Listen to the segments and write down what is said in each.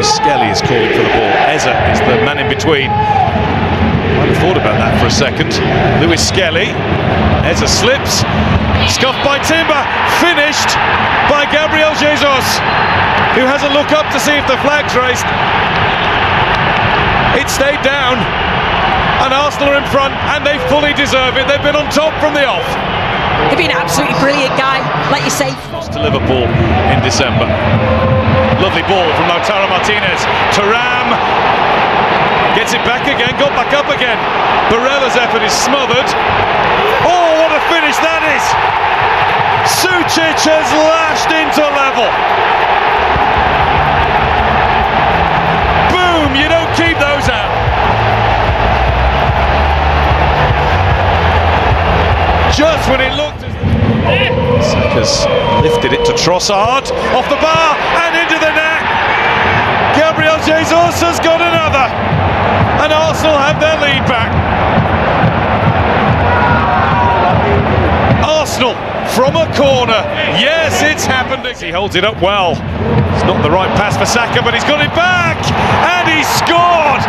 Lewis Skelly is calling for the ball. Eza is the man in between. Might have thought about that for a second. Lewis Skelly. Eza slips. Scuffed by Timber. Finished by Gabriel Jesus, who has a look up to see if the flag's raised. It stayed down, and Arsenal are in front, and they fully deserve it. They've been on top from the off. They've been an absolutely brilliant guy, like you say. Lost to Liverpool in December. Lovely ball from Lautaro Martinez. Thuram gets it back again, got back up again. Barella's effort is smothered. Oh, what a finish that is! Sucic has lashed into level. Boom, you don't keep those out. Just when it looked as Saka's lifted it to Trossard, off the bar and into the net. Gabriel Jesus has got another, and Arsenal have their lead back. Arsenal from a corner. Yes, it's happened. He holds it up well. It's not the right pass for Saka, but he's got it back, and he scored.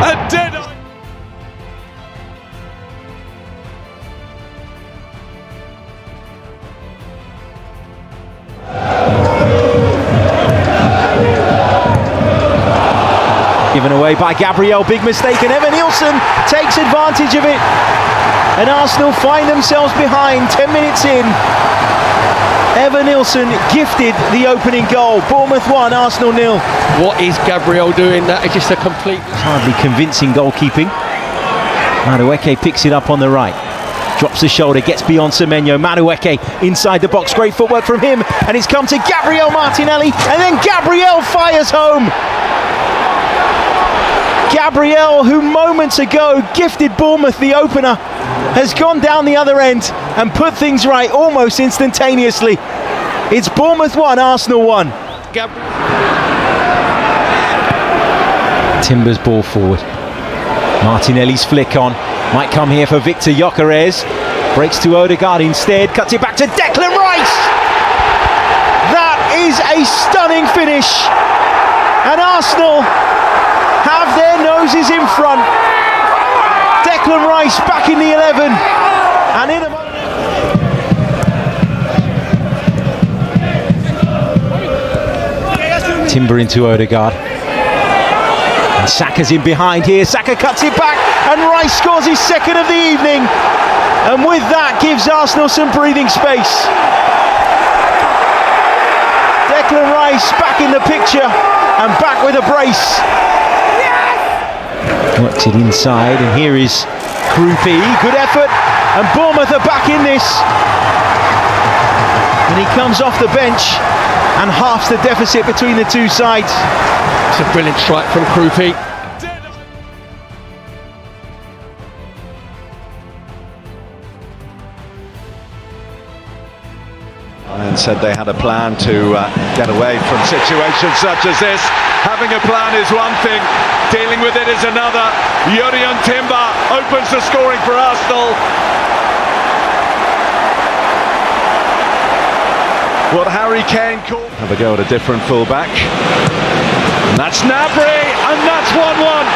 A dead eye. Given away by Gabriel, big mistake, and Evan-Nielsen takes advantage of it. And Arsenal find themselves behind 10 minutes in. Evan-Nielsen gifted the opening goal. Bournemouth 1, Arsenal 0. What is Gabriel doing? That is just a complete... Hardly convincing goalkeeping. Madueke picks it up on the right. Drops the shoulder, gets beyond Semenyo. Madueke inside the box. Great footwork from him. And it's come to Gabriel Martinelli. And then Gabriel fires home. Gabriel, who moments ago gifted Bournemouth the opener, has gone down the other end and put things right almost instantaneously. It's Bournemouth 1, Arsenal 1. Timber's ball forward. Martinelli's flick on. Might come here for Victor Gyökeres. Breaks to Odegaard instead. Cuts it back to Declan Rice. That is a stunning finish. And Arsenal have their noses in front. Declan Rice back in the 11, and in a Timber into Odegaard, and Saka's in behind here. Saka cuts it back, and Rice scores his second of the evening, and with that gives Arsenal some breathing space. Declan Rice back in the picture and back with a brace. Worked it inside, and here is Krupi. Good effort, and Bournemouth are back in this. And he comes off the bench and halves the deficit between the two sides. It's a brilliant strike from Krupi. Bayern said they had a plan to get away from situations such as this. Having a plan is one thing, dealing with it is another. Jurrien Timber opens the scoring for Arsenal. What Harry Kane called. Have a go at a different fullback. And that's Gnabry, and that's 1-1.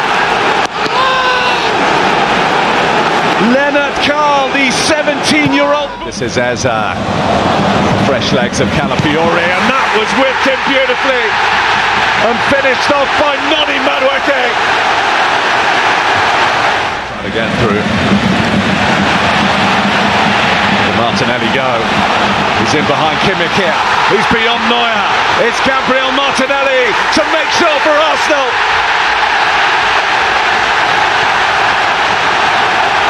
Leonard Carl, the 17-year-old. This is Eza. Fresh legs of Calafiori, and that was whipped in beautifully. And finished off by Noni Madueke. Trying to get through. Martinelli go. He's in behind Kimmich here. He's beyond Neuer. It's Gabriel Martinelli to make sure for Arsenal.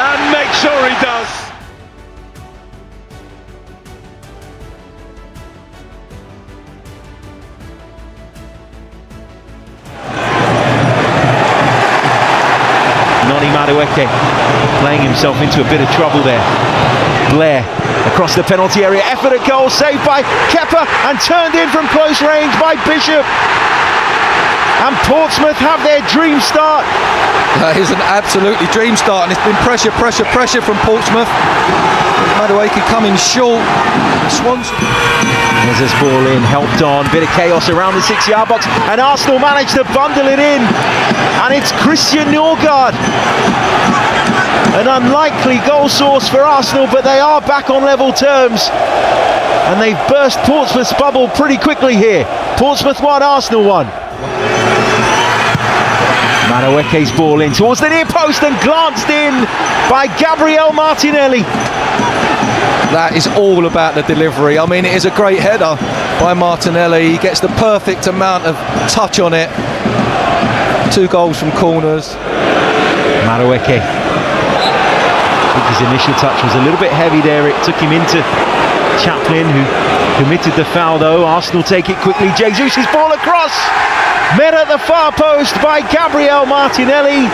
And make sure he does. Madueke playing himself into a bit of trouble there. Blair across the penalty area, effort at goal, saved by Kepa and turned in from close range by Bishop. and Portsmouth have their dream start. That is an absolutely dream start, and it's been pressure from Portsmouth. Madueke coming short. Swans. There's this ball in, helped on, bit of chaos around the 6-yard box, and Arsenal managed to bundle it in, and it's Christian Norgard. An unlikely goal source for Arsenal, but they are back on level terms, and they've burst Portsmouth's bubble pretty quickly here. Portsmouth 1, Arsenal 1. Madueke's ball in towards the near post and glanced in by Gabriel Martinelli. That is all about the delivery. I mean, it is a great header by Martinelli. He gets the perfect amount of touch on it. 2 goals from corners. Madueke. I think his initial touch was a little bit heavy there. It took him into Chaplin, who committed the foul though. Arsenal take it quickly. Jesus' ball across. Met at the far post by Gabriel Martinelli,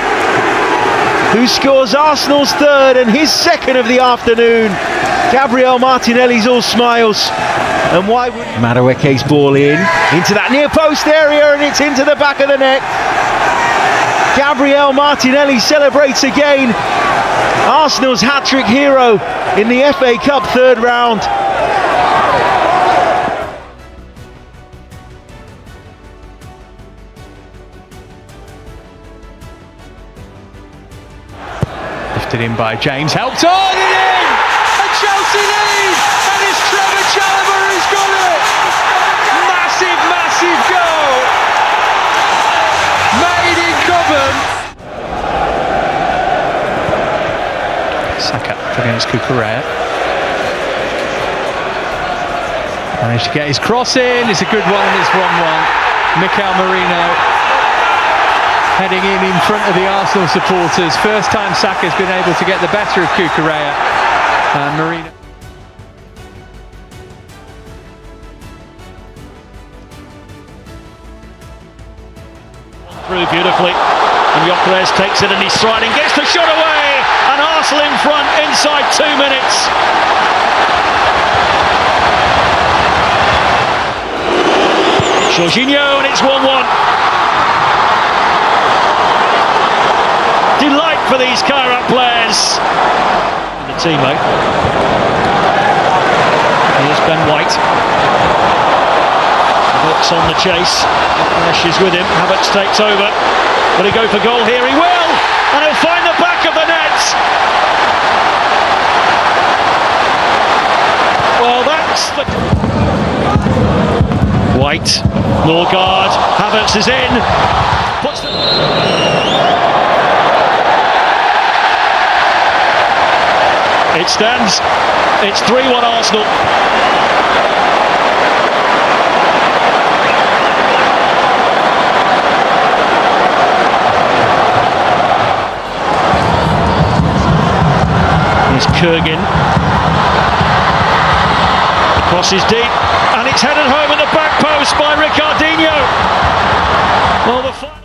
who scores Arsenal's 3rd and his 2nd of the afternoon. Gabriel Martinelli's all smiles. And why would Madueke's ball into that near post area, and it's into the back of the net. Gabriel Martinelli celebrates again. Arsenal's hat-trick hero in the FA Cup 3rd round. Lifted in by James, helped on and in! And Chelsea lead! And it's Trevor Chalobah who's got it! Massive, massive goal! Made in Cobham! Saka against Kairat. Managed to get his cross in, it's a good one, it's 1-1. Mikel Merino heading in front of the Arsenal supporters. First time Saka's been able to get the better of Kairat. And Merino. Through beautifully, and Gyökeres takes it and he's striding, gets the shot away, and Arsenal in front inside 2 minutes. Jorginho, and it's 1-1. Delight for these Kairat players. And the teammate. Here's Ben White. Looks on the chase. Ash is with him. Havertz takes over. Will he go for goal here? He will! And he'll find the back of the net. Well, that's the... White, Norgard, Havertz is in. Puts the... It stands. It's 3-1 Arsenal. Here's Kurgin. The cross is deep, and it's headed home at the back post by Ricardinho. Well, the final...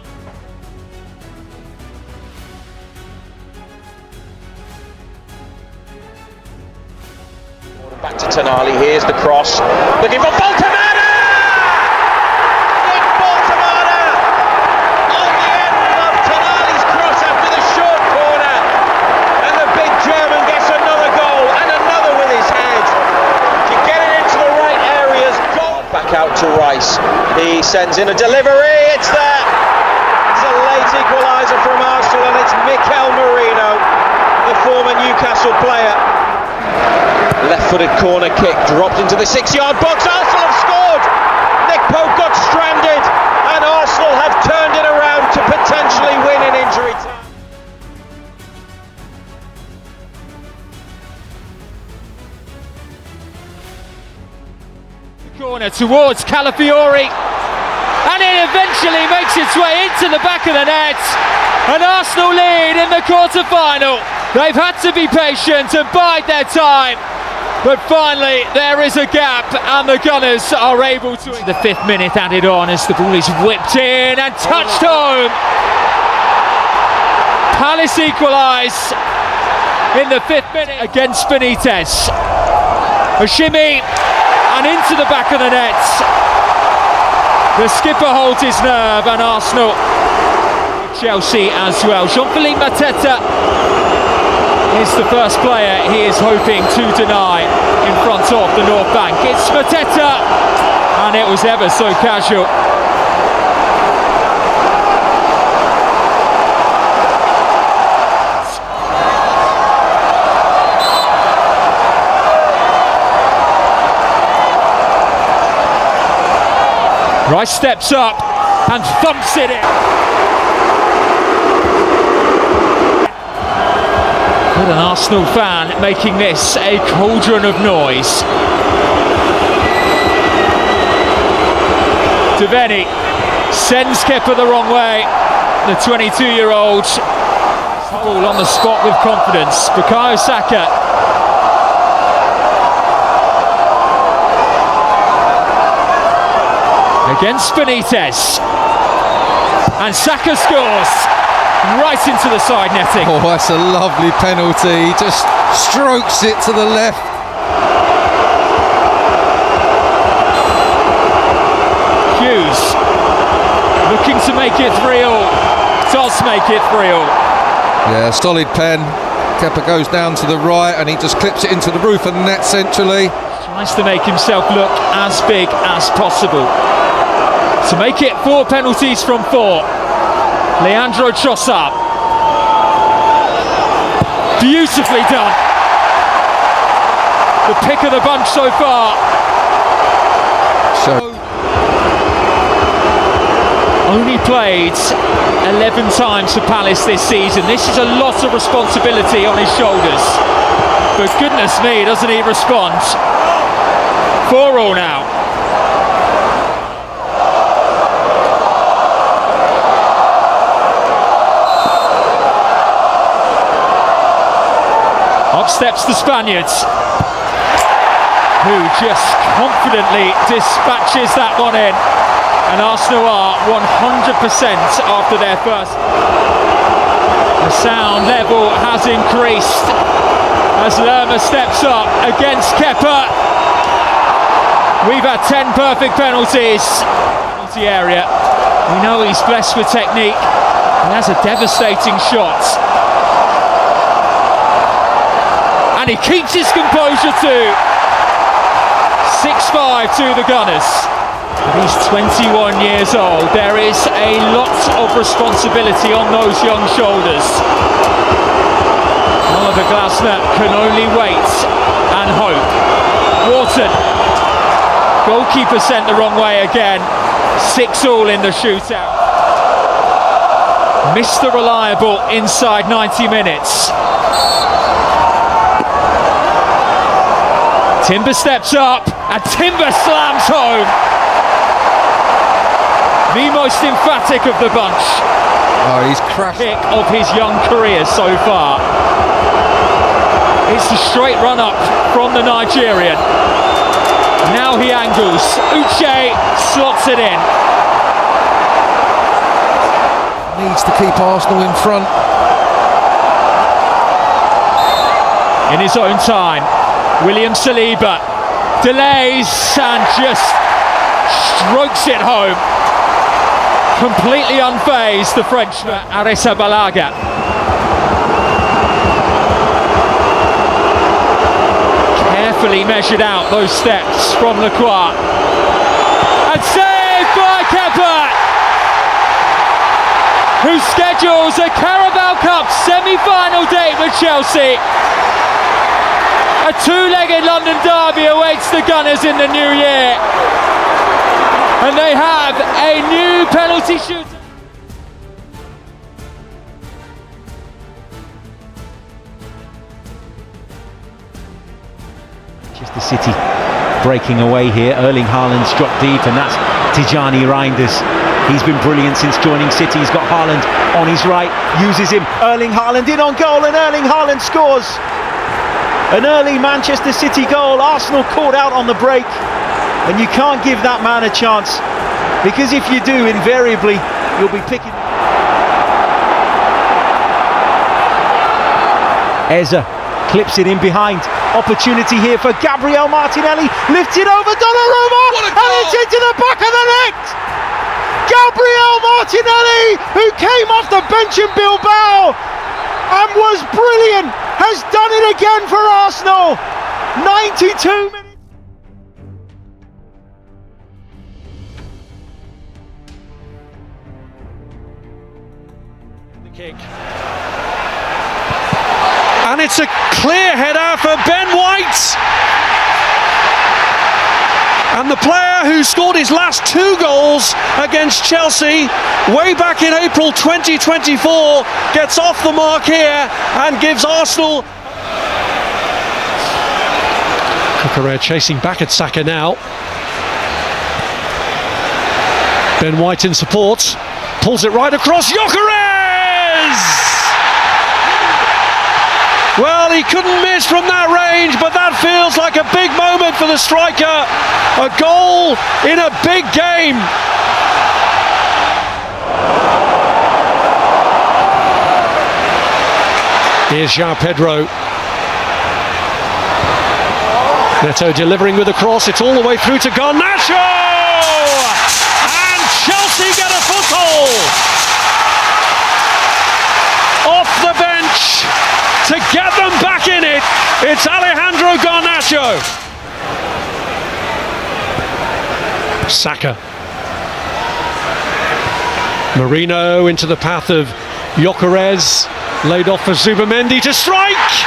Back to Tonali, here's the cross, looking for Boltamana! Nick Boltamana! On the end of Tonali's cross after the short corner, and the big German gets another goal, and another with his head. To get it into the right areas, goal! Back out to Rice, he sends in a delivery, it's there! It's a late equaliser from Arsenal, and it's Mikel Merino, the former Newcastle player. Left-footed corner kick dropped into the 6-yard box. Arsenal have scored. Nick Pope got stranded, and Arsenal have turned it around to potentially win in injury time. Corner towards Calafiori, and it eventually makes its way into the back of the net. And Arsenal lead in the quarter-final. They've had to be patient and bide their time. But finally, there is a gap, and the Gunners are able to... The 5th minute added on as the ball is whipped in and touched home. Palace equalise in the 5th minute against Benitez. A shimmy and into the back of the net. The skipper holds his nerve, and Arsenal, Chelsea as well. Jean-Philippe Mateta is the first player he is hoping to deny in front of the North Bank. It's Mateta, and it was ever so casual. Rice steps up and thumps it in. But an Arsenal fan making this a cauldron of noise. Deveni sends Kepa the wrong way. The 22-year-old all on the spot with confidence. Bukayo Saka. Against Benitez, and Saka scores right into the side netting. Oh, that's a lovely penalty. He just strokes it to the left. Hughes looking to make it 3-3, does make it 3-3. Yeah, solid pen. Kepa goes down to the right and he just clips it into the roof of the net centrally. Tries to make himself look as big as possible. To make it 4 penalties from 4. Leandro Trossard. Beautifully done. The pick of the bunch so far. Only played 11 times for Palace this season. This is a lot of responsibility on his shoulders. But goodness me, doesn't he respond? 4-4 now. Up steps the Spaniards, who just confidently dispatches that one in, and Arsenal are 100% after their first. The sound level has increased as Lerma steps up against Kepa. We've had 10 perfect penalties. Penalty area. We know he's blessed with technique. He has a devastating shot. And he keeps his composure too. 6-5 to the Gunners. He's 21 years old. There is a lot of responsibility on those young shoulders. Oliver Glasner can only wait and hope. Wharton. Goalkeeper sent the wrong way again. 6-6 in the shootout. Mr. Reliable inside 90 minutes. Timber steps up, and Timber slams home. The most emphatic of the bunch. Oh, he's crashed. Pick of his young career so far. It's a straight run up from the Nigerian. Now he angles. Uche slots it in. Needs to keep Arsenal in front. In his own time. William Saliba delays and just strokes it home. Completely unfazed, the Frenchman, Arrizabalaga. Carefully measured out those steps from Lacroix. And saved by Kepa, who schedules a Carabao Cup semi-final date with Chelsea. A 2-legged London derby awaits the Gunners in the new year. And they have a new penalty shooter. Manchester City breaking away here. Erling Haaland's dropped deep, and that's Tijani Reinders. He's been brilliant since joining City. He's got Haaland on his right, uses him. Erling Haaland in on goal, and Erling Haaland scores. An early Manchester City goal. Arsenal caught out on the break, and you can't give that man a chance, because if you do, invariably you'll be picking. Eza clips it in behind. Opportunity here for Gabriel Martinelli. Lifts it over Donnarumma, and it's into the back of the net. Gabriel Martinelli, who came off the bench in Bilbao and was brilliant, has done it again for Arsenal. 92 minutes. Kick. And it's a clear header for Ben White. And the player who scored his last 2 goals against Chelsea way back in April 2024 gets off the mark here and gives Arsenal. Kairat chasing back at Saka now. Ben White in support, pulls it right across. Gyökeres! Well, he couldn't miss from that range, but that feels like a big moment for the striker. A goal in a big game. Here's João Pedro. Neto delivering with a cross. It's all the way through to Garnacho! And Chelsea get a foothold. Off the bench. To get them back in it, it's Alejandro Garnacho. Saka. Marino into the path of Gyökeres, laid off for Zubamendi to strike.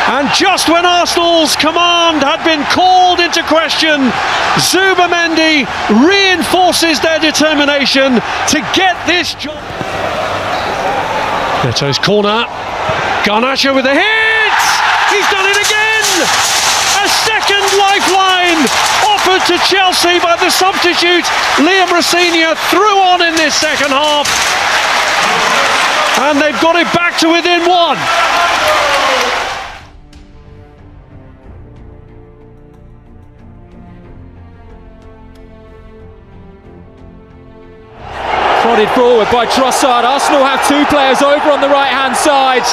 And just when Arsenal's command had been called into question, Zubamendi reinforces their determination to get this job. Neto's corner. Garnacho with a hit! He's done it again! A second lifeline offered to Chelsea by the substitute Liam Rosenior, threw on in this second half. And they've got it back to within 1. Prodded forward by Trossard. Arsenal have 2 players over on the right hand side,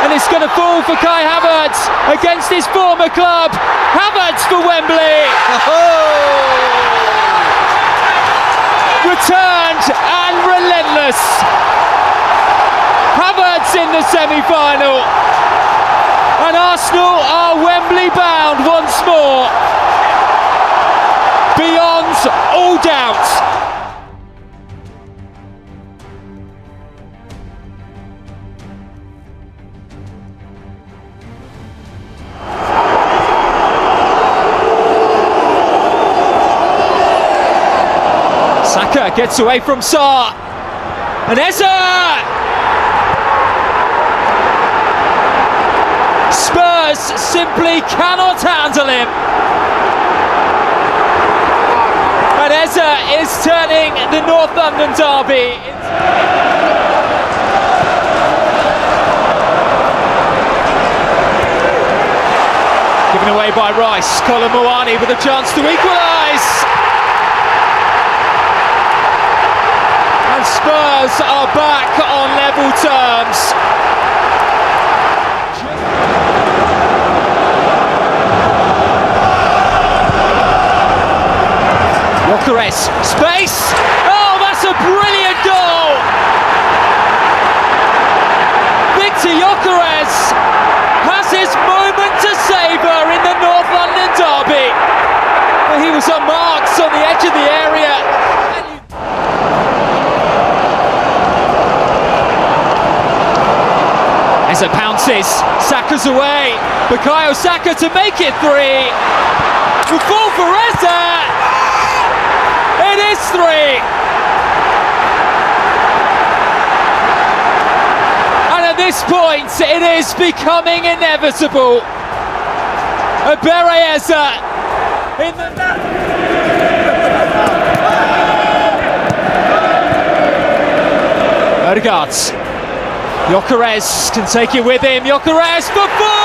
and it's going to fall for Kai Havertz against his former club. Havertz for Wembley. Returned and relentless. Havertz in the semi-final, and Arsenal are Wembley bound once more, beyond all doubt. Saka gets away from Sarr, and Eza! Spurs simply cannot handle him. And Eza is turning the North London derby. Given away by Rice. Colin Moani with a chance to equalise. Spurs are back on level terms. Gyökeres, space! Oh, that's a brilliant goal! Victor Gyökeres has his moment to savour in the North London derby. He was unmarked on the edge of the area. Eza pounces, Saka's away, Bukayo Saka to make it 3. The fall for Eza, it is 3. And at this point, it is becoming inevitable. Ebere Eza in the net. Odegaard. Gyökeres can take it with him. Gyökeres for 4!